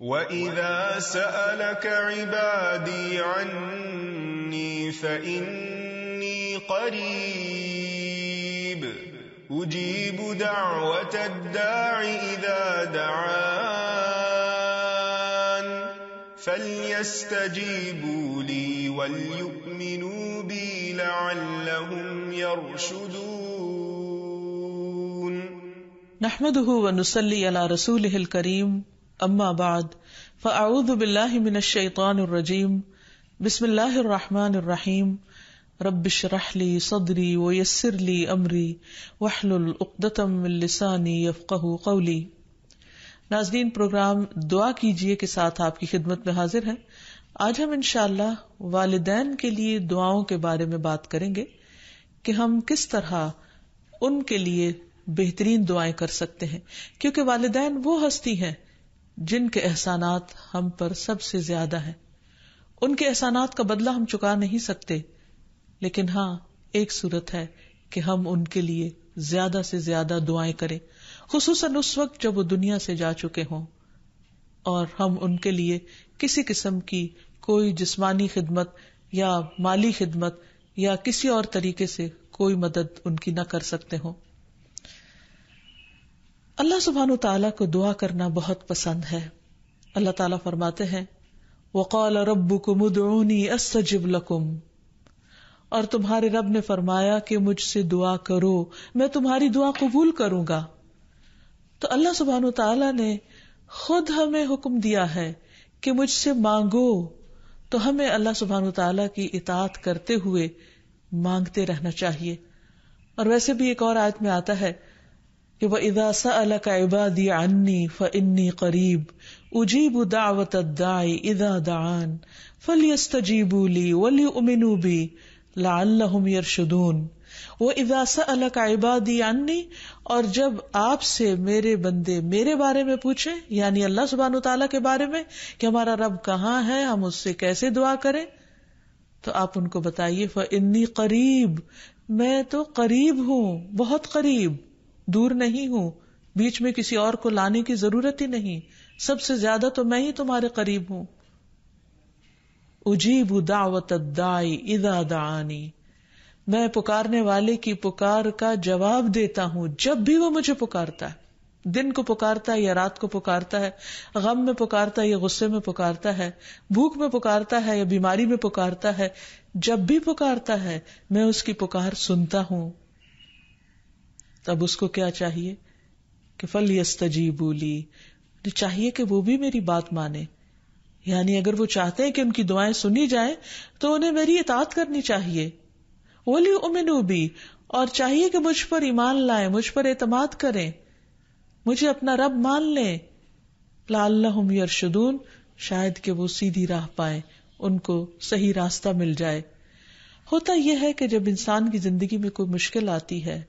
وَإِذَا سَأَلَكَ عِبَادِي عَنِّي فَإِنِّي قَرِيبٌ أُجِيبُ دَعْوَةَ الدَّاعِ إِذَا دَعَانِ فَلْيَسْتَجِيبُوا لِي وَلْيُؤْمِنُوا بِي لَعَلَّهُمْ يَرْشُدُونَ نحمده ونصلي على رسوله الكريم اما بعد فاعوذ باللہ من الشیطان الرجیم بسم اللہ الرحمن الرحیم رب اشرح لی صدری ویسر لی امری واحلل عقدۃ من لسانی یفقہوا قولی. ناظرین، پروگرام دعا کیجئے کے ساتھ آپ کی خدمت میں حاضر ہیں. آج ہم انشاءاللہ والدین کے لیے دعاؤں کے بارے میں بات کریں گے کہ ہم کس طرح ان کے لیے بہترین دعائیں کر سکتے ہیں، کیونکہ والدین وہ ہستی ہیں جن کے احسانات ہم پر سب سے زیادہ ہیں. ان کے احسانات کا بدلہ ہم چکا نہیں سکتے، لیکن ہاں ایک صورت ہے کہ ہم ان کے لیے زیادہ سے زیادہ دعائیں کریں، خصوصاً اس وقت جب وہ دنیا سے جا چکے ہوں اور ہم ان کے لیے کسی قسم کی کوئی جسمانی خدمت یا مالی خدمت یا کسی اور طریقے سے کوئی مدد ان کی نہ کر سکتے ہوں. اللہ سبحانہ وتعالیٰ کو دعا کرنا بہت پسند ہے. اللہ تعالیٰ فرماتے ہیں وَقَالَ رَبُّكُمُ ادْعُونِي أَسْتَجِبْ لَكُمْ، اور تمہارے رب نے فرمایا کہ مجھ سے دعا کرو، میں تمہاری دعا قبول کروں گا. تو اللہ سبحانہ وتعالیٰ نے خود ہمیں حکم دیا ہے کہ مجھ سے مانگو، تو ہمیں اللہ سبحانہ وتعالیٰ کی اطاعت کرتے ہوئے مانگتے رہنا چاہیے. اور ویسے بھی ایک اور آیت میں آتا ہے کہ وَإِذَا سَأَلَكَ عِبَادِي عَنِّي فَإِنِّي قَرِيبٌ أُجِيبُ دَعْوَةَ الدَّاعِ إِذَا دَعَانِ فَلْيَسْتَجِيبُوا لِي وَلْيُؤْمِنُوا بِي لَعَلَّهُمْ يَرْشُدُونَ. وَإِذَا سَأَلَكَ عِبَادِي عَنِّي، اور جب آپ سے میرے بندے میرے بارے میں پوچھیں، یعنی اللہ سبحانہ وتعالیٰ کے بارے میں کہ ہمارا رب کہاں ہے، ہم اس سے کیسے دعا کریں، تو آپ ان کو بتائیے فَإِنِّي قَرِيبٌ، میں تو قریب ہوں، بہت قریب، دور نہیں ہوں، بیچ میں کسی اور کو لانے کی ضرورت ہی نہیں، سب سے زیادہ تو میں ہی تمہارے قریب ہوں. اجیب دعوت الداعی اذا دعانی، میں پکارنے والے کی پکار کا جواب دیتا ہوں جب بھی وہ مجھے پکارتا ہے. دن کو پکارتا ہے یا رات کو پکارتا ہے، غم میں پکارتا ہے یا غصے میں پکارتا ہے، بھوک میں پکارتا ہے یا بیماری میں پکارتا ہے، جب بھی پکارتا ہے میں اس کی پکار سنتا ہوں. تب اس کو کیا چاہیے کہ فَلْيَسْتَجِيبُوا لِي، چاہیے کہ وہ بھی میری بات مانے. یعنی اگر وہ چاہتے ہیں کہ ان کی دعائیں سنی جائیں تو انہیں میری اطاعت کرنی چاہیے. وَلْيُؤْمِنُوا بِي، اور چاہیے کہ مجھ پر ایمان لائیں، مجھ پر اعتماد کریں، مجھے اپنا رب مان لیں. لَعَلَّهُمْ يَرْشُدُونَ، شاید کہ وہ سیدھی راہ پائیں، ان کو صحیح راستہ مل جائے. ہوتا یہ ہے کہ جب انسان کی زندگی میں کوئی مشکل آتی ہے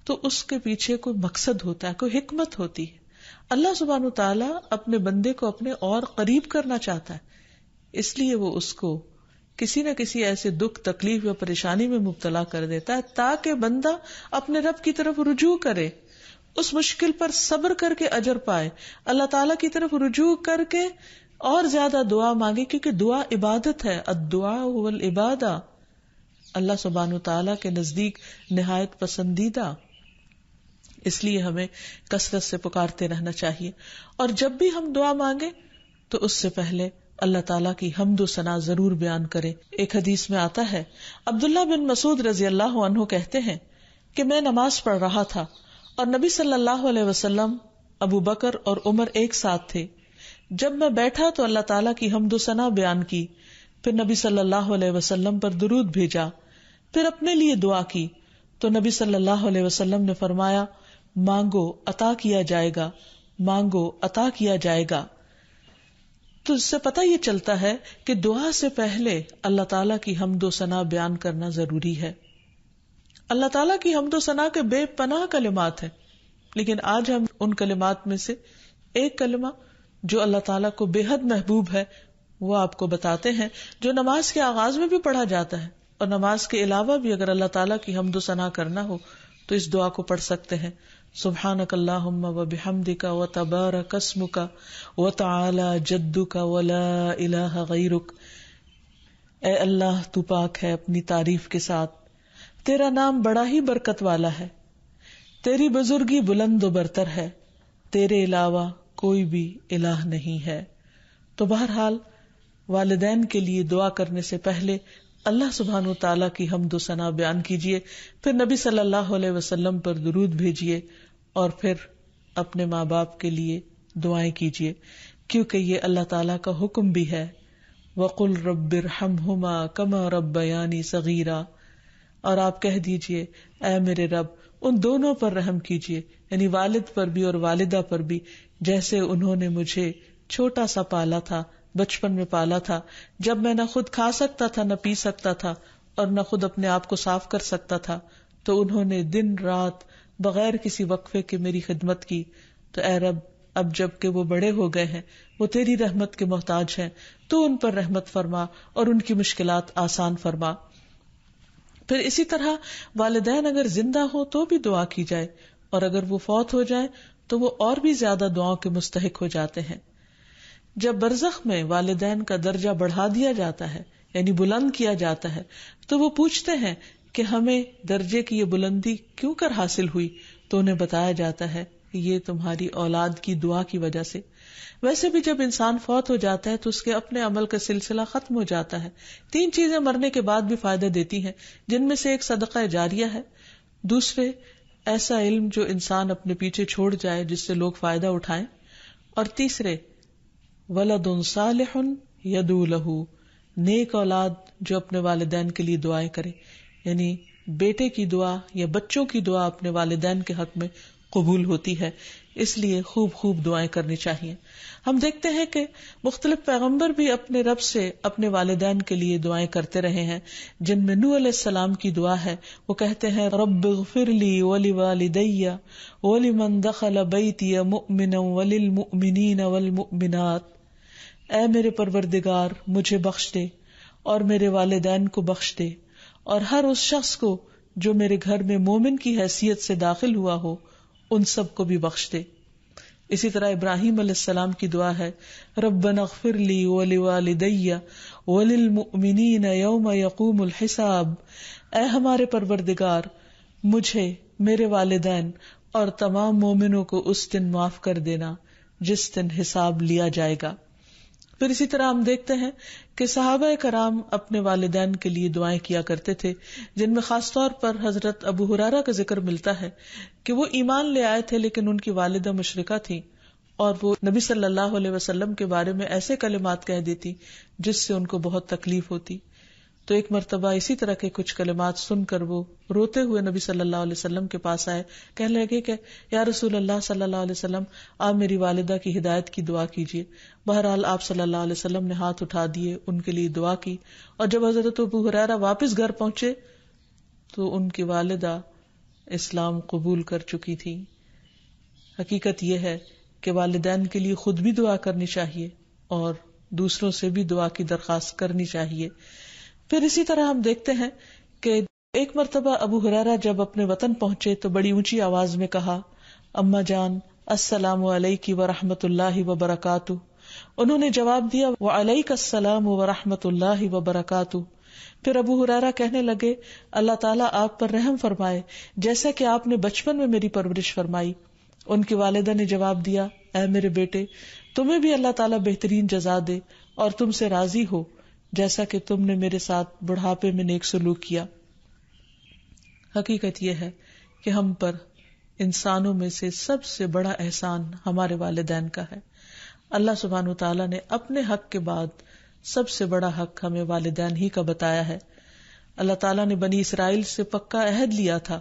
تو اس کے پیچھے کوئی مقصد ہوتا ہے، کوئی حکمت ہوتی ہے. اللہ سبحانہ وتعالیٰ اپنے بندے کو اپنے اور قریب کرنا چاہتا ہے، اس لیے وہ اس کو کسی نہ کسی ایسے دکھ، تکلیف یا پریشانی میں مبتلا کر دیتا ہے تاکہ بندہ اپنے رب کی طرف رجوع کرے، اس مشکل پر صبر کر کے اجر پائے، اللہ تعالیٰ کی طرف رجوع کر کے اور زیادہ دعا مانگے، کیونکہ دعا عبادت ہے. الدعاء هو العبادہ، اللہ سبحانہ وتعالیٰ کے نزدیک نہایت پسندیدہ. اس لیے ہمیں کثرت سے پکارتے رہنا چاہیے، اور جب بھی ہم دعا مانگے تو اس سے پہلے اللہ تعالیٰ کی حمد و ثنا ضرور بیان کریں. ایک حدیث میں آتا ہے، عبداللہ بن مسعود رضی اللہ عنہ کہتے ہیں کہ میں نماز پڑھ رہا تھا اور نبی صلی اللہ علیہ وسلم، ابو بکر اور عمر ایک ساتھ تھے. جب میں بیٹھا تو اللہ تعالیٰ کی حمد و ثنا بیان کی، پھر نبی صلی اللہ علیہ وسلم پر درود بھیجا، پھر اپنے لیے دعا کی تو نبی صلی اللہ علیہ وسلم نے فرمایا مانگو عطا کیا جائے گا، مانگو عطا کیا جائے گا. تو اس سے پتہ یہ چلتا ہے کہ دعا سے پہلے اللہ تعالیٰ کی حمد و ثنا بیان کرنا ضروری ہے. اللہ تعالیٰ کی حمد و ثنا کے بے پناہ کلمات ہیں، لیکن آج ہم ان کلمات میں سے ایک کلمہ جو اللہ تعالیٰ کو بے حد محبوب ہے وہ آپ کو بتاتے ہیں، جو نماز کے آغاز میں بھی پڑھا جاتا ہے، اور نماز کے علاوہ بھی اگر اللہ تعالیٰ کی حمد و ثنا کرنا ہو تو اس دعا کو پڑھ سکتے ہیں. سبحانک اللہم و بحمدک و تبارک اسمک و تعالی جدک و لا الہ غیرک. اے اللہ تو پاک ہے اپنی تعریف کے ساتھ، تیرا نام بڑا ہی برکت والا ہے، تیری بزرگی بلند و برتر ہے، تیرے علاوہ کوئی بھی الہ نہیں ہے. تو بہرحال والدین کے لیے دعا کرنے سے پہلے اللہ سبحانہ و تعالیٰ کی حمد و ثنا بیان کیجیے، پھر نبی صلی اللہ علیہ وسلم پر درود بھیجیے، اور پھر اپنے ماں باپ کے لیے دعائیں کیجیے، کیونکہ یہ اللہ تعالیٰ کا حکم بھی ہے. وَقُلْ رَبِّ ارْحَمْهُمَا كَمَا رَبَّيَانِي صَغِيرًا، اور آپ کہہ دیجئے اے میرے رب ان دونوں پر رحم کیجئے، یعنی والد پر بھی اور والدہ پر بھی، جیسے انہوں نے مجھے چھوٹا سا پالا تھا، بچپن میں پالا تھا، جب میں نہ خود کھا سکتا تھا نہ پی سکتا تھا اور نہ خود اپنے آپ کو صاف کر سکتا تھا، تو انہوں نے دن رات بغیر کسی وقفے کے میری خدمت کی. تو اے رب اب جب کہ وہ بڑے ہو گئے ہیں، وہ تیری رحمت کے محتاج ہیں، تو ان پر رحمت فرما اور ان کی مشکلات آسان فرما. پھر اسی طرح والدین اگر زندہ ہو تو بھی دعا کی جائے، اور اگر وہ فوت ہو جائے تو وہ اور بھی زیادہ دعاؤں کے مستحق ہو جاتے ہیں. جب برزخ میں والدین کا درجہ بڑھا دیا جاتا ہے، یعنی بلند کیا جاتا ہے، تو وہ پوچھتے ہیں کہ ہمیں درجے کی یہ بلندی کیوں کر حاصل ہوئی؟ تو انہیں بتایا جاتا ہے کہ یہ تمہاری اولاد کی دعا کی وجہ سے. ویسے بھی جب انسان فوت ہو جاتا ہے تو اس کے اپنے عمل کا سلسلہ ختم ہو جاتا ہے. 3 چیزیں مرنے کے بعد بھی فائدہ دیتی ہیں، جن میں سے ایک صدقہ جاریہ ہے، دوسرے ایسا علم جو انسان اپنے پیچھے چھوڑ جائے جس سے لوگ فائدہ اٹھائیں، اور تیسرے ولد صالح یدعو لہ، نیک اولاد جو اپنے والدین کے لیے دعائیں کرے. یعنی بیٹے کی دعا یا بچوں کی دعا اپنے والدین کے حق میں قبول ہوتی ہے، اس لیے خوب خوب دعائیں کرنی چاہیے. ہم دیکھتے ہیں کہ مختلف پیغمبر بھی اپنے رب سے اپنے والدین کے لیے دعائیں کرتے رہے ہیں، جن میں نوح علیہ السلام کی دعا ہے. وہ کہتے ہیں رب اغفر لی ولوالدی ولمن دخل بیتی مؤمنا وللمؤمنین والمؤمنات. اے میرے پروردگار مجھے بخش دے اور میرے والدین کو بخش دے، اور ہر اس شخص کو جو میرے گھر میں مومن کی حیثیت سے داخل ہوا ہو ان سب کو بھی بخش دے. اسی طرح ابراہیم علیہ السلام کی دعا ہے ربنا اغفر لی ولوالدی وللمؤمنین یوم یقوم الحساب. اے ہمارے پروردگار مجھے، میرے والدین اور تمام مومنوں کو اس دن معاف کر دینا جس دن حساب لیا جائے گا. پھر اسی طرح ہم دیکھتے ہیں کہ صحابہ کرام اپنے والدین کے لیے دعائیں کیا کرتے تھے، جن میں خاص طور پر حضرت ابو ہریرہ کا ذکر ملتا ہے کہ وہ ایمان لے آئے تھے لیکن ان کی والدہ مشرکہ تھی، اور وہ نبی صلی اللہ علیہ وسلم کے بارے میں ایسے کلمات کہہ دیتی جس سے ان کو بہت تکلیف ہوتی. تو ایک مرتبہ اسی طرح کے کچھ کلمات سن کر وہ روتے ہوئے نبی صلی اللہ علیہ وسلم کے پاس آئے، کہنے لگے کہ یا رسول اللہ صلی اللہ علیہ وسلم آپ میری والدہ کی ہدایت کی دعا کیجیے. بہرحال آپ صلی اللہ علیہ وسلم نے ہاتھ اٹھا دیے، ان کے لیے دعا کی، اور جب حضرت ابو ہریرہ واپس گھر پہنچے تو ان کی والدہ اسلام قبول کر چکی تھی. حقیقت یہ ہے کہ والدین کے لیے خود بھی دعا کرنی چاہیے اور دوسروں سے بھی دعا کی درخواست کرنی چاہیے. پھر اسی طرح ہم دیکھتے ہیں کہ ایک مرتبہ ابو ہریرہ جب اپنے وطن پہنچے تو بڑی اونچی آواز میں کہا اما جان السلام علیکی ورحمۃ اللہ وبرکاتہ. انہوں نے جواب دیا وعلیک السلام ورحمۃ اللہ وبرکاتہ. پھر ابو ہریرہ کہنے لگے اللہ تعالیٰ آپ پر رحم فرمائے جیسا کہ آپ نے بچپن میں میری پرورش فرمائی. ان کی والدہ نے جواب دیا اے میرے بیٹے تمہیں بھی اللہ تعالیٰ بہترین جزا دے اور تم سے راضی ہو جیسا کہ تم نے میرے ساتھ بڑھاپے میں نیک سلوک کیا. حقیقت یہ ہے کہ ہم پر انسانوں میں سے سب سے بڑا احسان ہمارے والدین کا ہے. اللہ سبحانہ و تعالیٰ نے اپنے حق کے بعد سب سے بڑا حق ہمیں والدین ہی کا بتایا ہے. اللہ تعالیٰ نے بنی اسرائیل سے پکا عہد لیا تھا.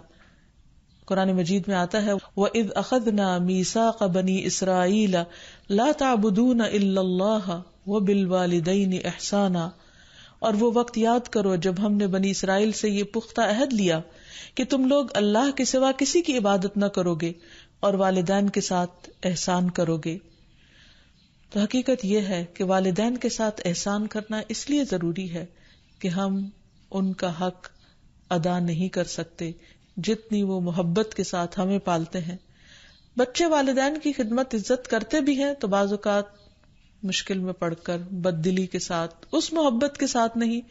قرآن مجید میں آتا ہے وَإِذْ أَخَذْنَا مِيثَاقَ بَنِي إِسْرَائِيلَ لَا تَعْبُدُونَ إِلَّا اللَّهَ وَبِالْوَالِدَيْنِ إِحْسَانًا. اور وہ وقت یاد کرو جب ہم نے بنی اسرائیل سے یہ پختہ عہد لیا کہ تم لوگ اللہ کے سوا کسی کی عبادت نہ کرو گے اور والدین کے ساتھ احسان کرو گے. تو حقیقت یہ ہے کہ والدین کے ساتھ احسان کرنا اس لیے ضروری ہے کہ ہم ان کا حق ادا نہیں کر سکتے جتنی وہ محبت کے ساتھ ہمیں پالتے ہیں. بچے والدین کی خدمت عزت کرتے بھی ہیں تو بعض اوقات مشکل میں پڑ کر بد دلی کے ساتھ، اس محبت کے ساتھ نہیں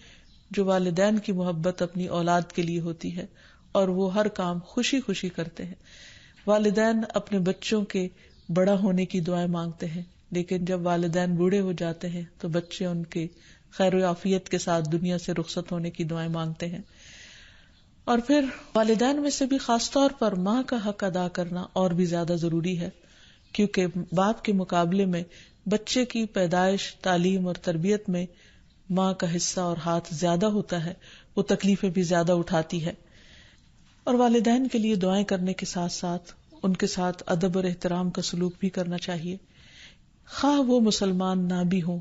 جو والدین کی محبت اپنی اولاد کے لیے ہوتی ہے، اور وہ ہر کام خوشی خوشی کرتے ہیں. والدین اپنے بچوں کے بڑا ہونے کی دعائیں مانگتے ہیں، لیکن جب والدین بوڑھے ہو جاتے ہیں تو بچے ان کے خیر و عافیت کے ساتھ دنیا سے رخصت ہونے کی دعائیں مانگتے ہیں. اور پھر والدین میں سے بھی خاص طور پر ماں کا حق ادا کرنا اور بھی زیادہ ضروری ہے، کیونکہ باپ کے مقابلے میں بچے کی پیدائش، تعلیم اور تربیت میں ماں کا حصہ اور ہاتھ زیادہ ہوتا ہے، وہ تکلیفیں بھی زیادہ اٹھاتی ہے. اور والدین کے لیے دعائیں کرنے کے ساتھ ساتھ ان کے ساتھ ادب اور احترام کا سلوک بھی کرنا چاہیے، خواہ وہ مسلمان نہ بھی ہوں،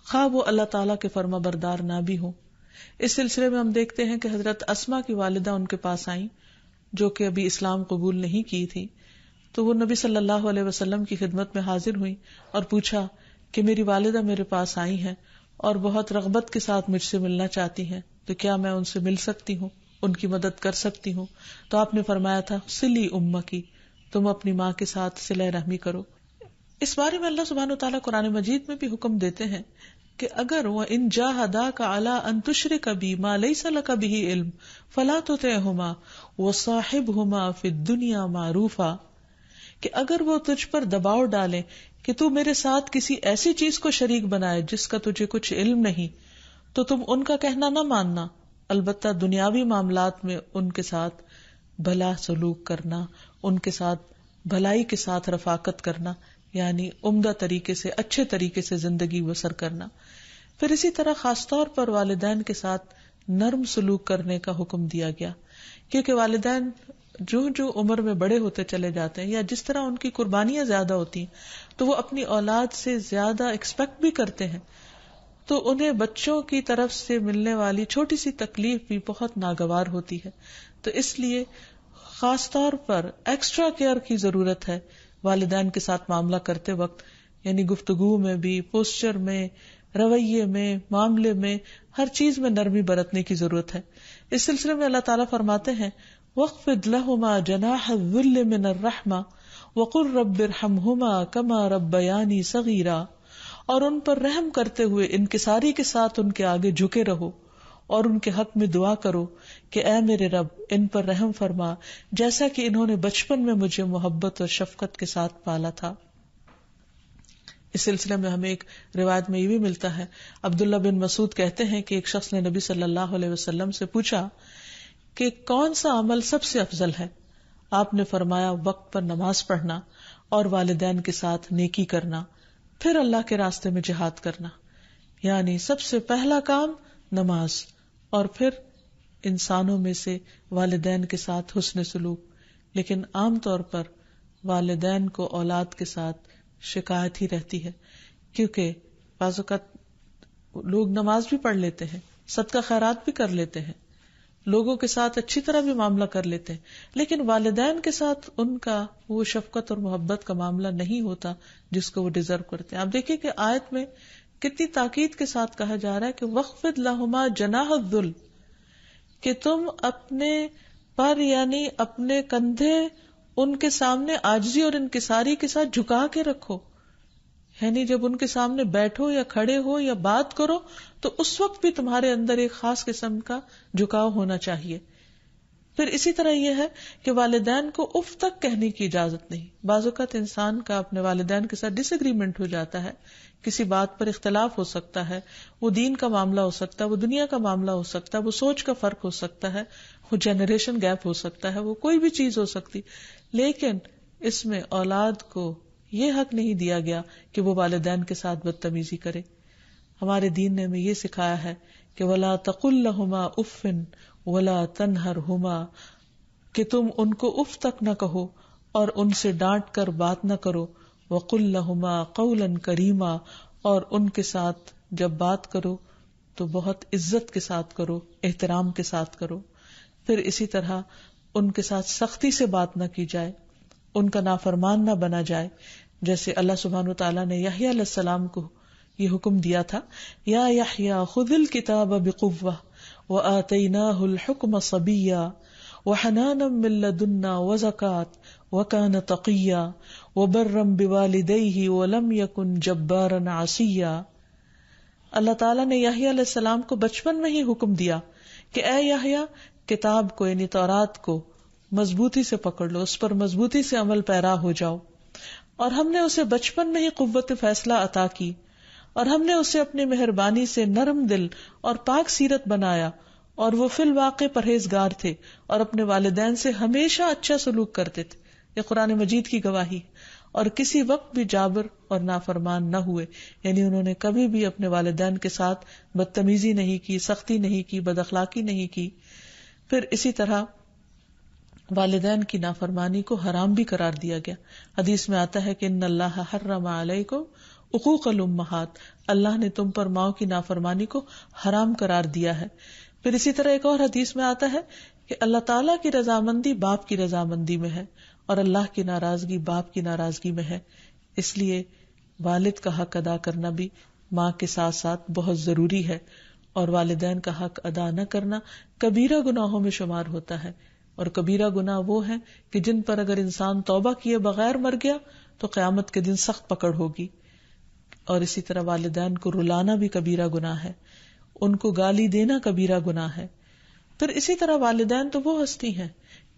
خواہ وہ اللہ تعالیٰ کے فرما بردار نہ بھی ہوں. اس سلسلے میں ہم دیکھتے ہیں کہ حضرت اسما کی والدہ ان کے پاس آئیں جو کہ ابھی اسلام قبول نہیں کی تھی، تو وہ نبی صلی اللہ علیہ وسلم کی خدمت میں حاضر ہوئی اور پوچھا کہ میری والدہ میرے پاس آئی ہیں اور بہت رغبت کے ساتھ مجھ سے ملنا چاہتی ہیں، تو کیا میں ان سے مل سکتی ہوں، ان کی مدد کر سکتی ہوں؟ تو آپ نے فرمایا تھا صلی امکی، تم اپنی ماں کے ساتھ صلہ رحمی کرو. اس بارے میں اللہ سبحانہ وتعالیٰ قرآن مجید میں بھی حکم دیتے ہیں کہ اگر وَإِن جَاهَدَاكَ عَلَىٰ أَن تُشْرِكَ بِي مَا لَيْسَ لَكَ بِهِ عِلْمٌ فَلَا تُطِعْهُمَا وَصَاحِبْهُمَا فِي الدُّنْيَا مَعْرُوفًا، کہ اگر وہ تجھ پر دباؤ ڈالیں کہ تو میرے ساتھ کسی ایسی چیز کو شریک بنائے جس کا تجھے کچھ علم نہیں، تو تم ان کا کہنا نہ ماننا، البتہ دنیاوی معاملات میں ان کے ساتھ بھلا سلوک کرنا، ان کے ساتھ بھلائی کے ساتھ رفاقت کرنا، یعنی عمدہ طریقے سے، اچھے طریقے سے زندگی بسر کرنا. پھر اسی طرح خاص طور پر والدین کے ساتھ نرم سلوک کرنے کا حکم دیا گیا، کیونکہ والدین جو عمر میں بڑے ہوتے چلے جاتے ہیں یا جس طرح ان کی قربانیاں زیادہ ہوتی ہیں تو وہ اپنی اولاد سے زیادہ ایکسپیکٹ بھی کرتے ہیں، تو انہیں بچوں کی طرف سے ملنے والی چھوٹی سی تکلیف بھی بہت ناگوار ہوتی ہے. تو اس لیے خاص طور پر ایکسٹرا کیئر کی ضرورت ہے والدین کے ساتھ معاملہ کرتے وقت، یعنی گفتگو میں بھی، پوسچر میں، رویے میں، معاملے میں، ہر چیز میں نرمی برتنے کی ضرورت ہے. اس سلسلے میں اللہ تعالیٰ فرماتے ہیں وَاخْفِضْ لَهُمَا جَنَاحَ الذُّلِّ مِنَ الرَّحْمَةِ وَقُلْ رَبِّ ارْحَمْهُمَا كَمَا رَبَّيَانِي صَغِيرًا، اور ان پر رحم کرتے ہوئے انکساری کے ساتھ ان کے آگے جھکے رہو اور ان کے حق میں دعا کرو کہ اے میرے رب ان پر رحم فرما جیسا کہ انہوں نے بچپن میں مجھے محبت اور شفقت کے ساتھ پالا تھا. اس سلسلے میں ہمیں ایک روایت میں یہ بھی ملتا ہے، عبداللہ بن مسعود کہتے ہیں کہ ایک شخص نے نبی صلی اللہ علیہ وسلم سے پوچھا کہ کون سا عمل سب سے افضل ہے؟ آپ نے فرمایا وقت پر نماز پڑھنا اور والدین کے ساتھ نیکی کرنا، پھر اللہ کے راستے میں جہاد کرنا. یعنی سب سے پہلا کام نماز، اور پھر انسانوں میں سے والدین کے ساتھ حسن سلوک. لیکن عام طور پر والدین کو اولاد کے ساتھ شکایت ہی رہتی ہے، کیونکہ بعض اوقات لوگ نماز بھی پڑھ لیتے ہیں، صدقہ خیرات بھی کر لیتے ہیں، لوگوں کے ساتھ اچھی طرح بھی معاملہ کر لیتے ہیں، لیکن والدین کے ساتھ ان کا وہ شفقت اور محبت کا معاملہ نہیں ہوتا جس کو وہ ڈیزرو کرتے ہیں. آپ دیکھیں کہ آیت میں کتنی تاکید کے ساتھ کہا جا رہا ہے کہ وَاخْفِضْ لَهُمَا جَنَاحَ الذُّلِّ، کہ تم اپنے پر یعنی اپنے کندھے ان کے سامنے عاجزی اور انکساری کے ساتھ جھکا کے رکھو. یعنی جب ان کے سامنے بیٹھو یا کھڑے ہو یا بات کرو تو اس وقت بھی تمہارے اندر ایک خاص قسم کا جھکاؤ ہونا چاہیے. پھر اسی طرح یہ ہے کہ والدین کو اف تک کہنے کی اجازت نہیں. بعض اوقات انسان کا اپنے والدین کے ساتھ ڈس ایگریمنٹ ہو جاتا ہے، کسی بات پر اختلاف ہو سکتا ہے، وہ دین کا معاملہ ہو سکتا ہے، وہ دنیا کا معاملہ ہو سکتا ہے، وہ سوچ کا فرق ہو سکتا ہے، وہ جنریشن گیپ ہو سکتا ہے، وہ کوئی بھی چیز ہو سکتی، لیکن اس میں اولاد کو یہ حق نہیں دیا گیا کہ وہ والدین کے ساتھ بدتمیزی کرے. ہمارے دین نے ہمیں یہ سکھایا ہے کہ وَلَا تَقُلْ لَهُمَا أُفٍّ وَلَا تَنْهَرْهُمَا، کہ تم ان کو اف تک نہ کہو اور ان سے ڈانٹ کر بات نہ کرو. وَقُلْ لَهُمَا قَوْلًا كَرِيمًا، اور ان کے ساتھ جب بات کرو تو بہت عزت کے ساتھ کرو، احترام کے ساتھ کرو. پھر اسی طرح ان کے ساتھ سختی سے بات نہ کی جائے، ان کا نافرمان نہ بنا جائے، جیسے اللہ سبحانہ وتعالیٰ نے یحییٰ علیہ السلام کو یہ حکم دیا تھا، یا یحییٰ خذ الکتاب بقوۃ وآتیناہ الحکم صبیا وحنانا من لدنا وزكاة وكان تقيا وبرا بوالديه ولم يكن جبارا عصيا. اللہ تعالیٰ نے یحییٰ علیہ السلام کو بچپن میں ہی حکم دیا کہ اے یحییٰ کتاب کو یعنی تورات کو مضبوطی سے پکڑ لو، اس پر مضبوطی سے عمل پیرا ہو جاؤ. اور ہم نے اسے بچپن میں ہی قوت فیصلہ عطا کی، اور ہم نے اسے اپنی مہربانی سے نرم دل اور پاک سیرت بنایا، اور وہ فی الواقع پرہیزگار تھے اور اپنے والدین سے ہمیشہ اچھا سلوک کرتے تھے. یہ قرآن مجید کی گواہی. اور کسی وقت بھی جابر اور نافرمان نہ ہوئے، یعنی انہوں نے کبھی بھی اپنے والدین کے ساتھ بدتمیزی نہیں کی، سختی نہیں کی، بد اخلاقی نہیں کی. پھر اسی طرح والدین کی نافرمانی کو حرام بھی قرار دیا گیا. حدیث میں آتا ہے کہ ان اللہ حرم علیکم عقوق الامہات، اللہ نے تم پر ماؤں کی نافرمانی کو حرام قرار دیا ہے. پھر اسی طرح ایک اور حدیث میں آتا ہے کہ اللہ تعالیٰ کی رضامندی باپ کی رضامندی میں ہے، اور اللہ کی ناراضگی باپ کی ناراضگی میں ہے. اس لیے والد کا حق ادا کرنا بھی ماں کے ساتھ ساتھ بہت ضروری ہے، اور والدین کا حق ادا نہ کرنا کبیرہ گناہوں میں شمار ہوتا ہے. اور کبیرہ گناہ وہ ہیں کہ جن پر اگر انسان توبہ کیے بغیر مر گیا تو قیامت کے دن سخت پکڑ ہوگی. اور اسی طرح والدین کو رلانا بھی کبیرہ گناہ ہے، ان کو گالی دینا کبیرہ گناہ ہے. پھر اسی طرح والدین تو وہ ہستی ہیں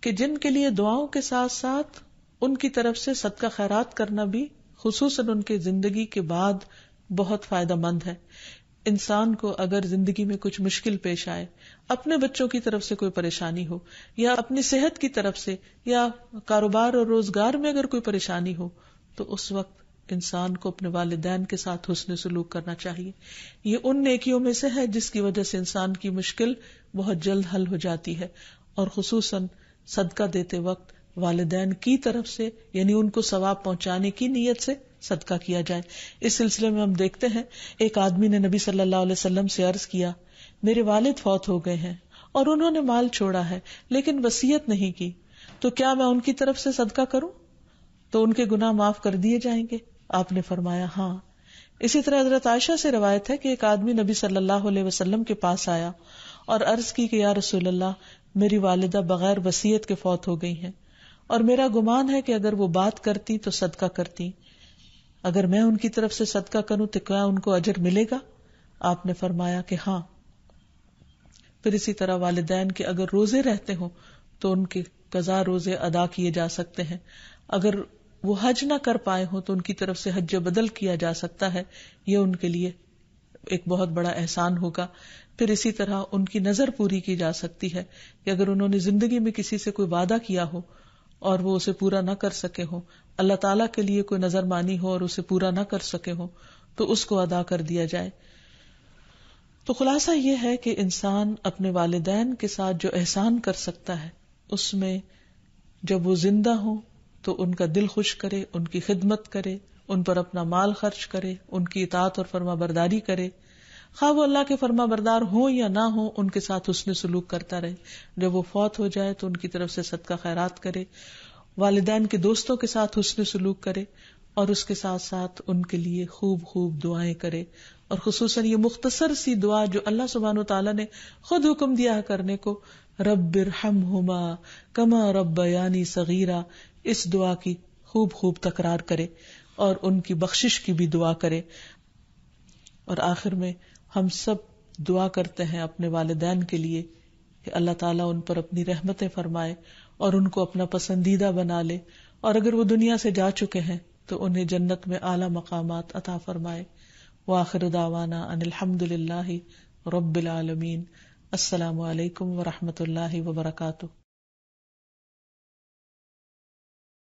کہ جن کے لیے دعاؤں کے ساتھ ساتھ ان کی طرف سے صدقہ خیرات کرنا بھی خصوصاً ان کے زندگی کے بعد بہت فائدہ مند ہے. انسان کو اگر زندگی میں کچھ مشکل پیش آئے، اپنے بچوں کی طرف سے کوئی پریشانی ہو، یا اپنی صحت کی طرف سے، یا کاروبار اور روزگار میں اگر کوئی پریشانی ہو، تو اس وقت انسان کو اپنے والدین کے ساتھ حسن سلوک کرنا چاہیے. یہ ان نیکیوں میں سے ہے جس کی وجہ سے انسان کی مشکل بہت جلد حل ہو جاتی ہے. اور خصوصاً صدقہ دیتے وقت والدین کی طرف سے یعنی ان کو ثواب پہنچانے کی نیت سے صدقہ کیا جائے. اس سلسلے میں ہم دیکھتے ہیں ایک آدمی نے نبی صلی اللہ علیہ وسلم سے عرض کیا، میرے والد فوت ہو گئے ہیں اور انہوں نے مال چھوڑا ہے لیکن وصیت نہیں کی، تو کیا میں ان کی طرف سے صدقہ کروں تو ان کے گناہ معاف کر دیے جائیں گے؟ آپ نے فرمایا ہاں. اسی طرح حضرت عائشہ سے روایت ہے کہ ایک آدمی نبی صلی اللہ علیہ وسلم کے پاس آیا اور عرض کی کہ یا رسول اللہ، میری والدہ بغیر وصیت کے فوت ہو گئی ہیں، اور میرا گمان ہے کہ اگر وہ بات کرتی تو صدقہ کرتی، اگر میں ان کی طرف سے صدقہ کروں تو کیا ان کو اجر ملے گا؟ آپ نے فرمایا کہ ہاں. پھر اسی طرح والدین کے اگر روزے رہتے ہوں تو ان کے قضا روزے ادا کیے جا سکتے ہیں. اگر وہ حج نہ کر پائے ہوں تو ان کی طرف سے حج بدل کیا جا سکتا ہے، یہ ان کے لیے ایک بہت بڑا احسان ہوگا. پھر اسی طرح ان کی نظر پوری کی جا سکتی ہے کہ اگر انہوں نے زندگی میں کسی سے کوئی وعدہ کیا ہو اور وہ اسے پورا نہ کر سکے ہو، اللہ تعالیٰ کے لیے کوئی نظر مانی ہو اور اسے پورا نہ کر سکے ہو، تو اس کو ادا کر دیا جائے. تو خلاصہ یہ ہے کہ انسان اپنے والدین کے ساتھ جو احسان کر سکتا ہے اس میں جب وہ زندہ ہوں تو ان کا دل خوش کرے، ان کی خدمت کرے، ان پر اپنا مال خرچ کرے، ان کی اطاعت اور فرما برداری کرے، خواہ وہ اللہ کے فرما بردار ہوں یا نہ ہوں، ان کے ساتھ حسن سلوک کرتا رہے. جب وہ فوت ہو جائے تو ان کی طرف سے صدقہ خیرات کرے، والدین کے دوستوں کے ساتھ حسن سلوک کرے، اور اس کے ساتھ ساتھ ان کے لیے خوب خوب دعائیں کرے. اور خصوصاً یہ مختصر سی دعا جو اللہ سبحانہ وتعالیٰ نے خود حکم دیا ہے کرنے کو، رب ارحمہما کما ربیانی صغیرا، اس دعا کی خوب خوب تکرار کرے اور ان کی بخشش کی بھی دعا کرے. اور آخر میں ہم سب دعا کرتے ہیں اپنے والدین کے لیے کہ اللہ تعالیٰ ان پر اپنی رحمتیں فرمائے اور ان کو اپنا پسندیدہ بنا لے، اور اگر وہ دنیا سے جا چکے ہیں تو انہیں جنت میں اعلیٰ مقامات عطا فرمائے. وآخر دعوانا ان الحمد للہ رب العالمین. السلام علیکم ورحمۃ اللہ وبرکاتہ.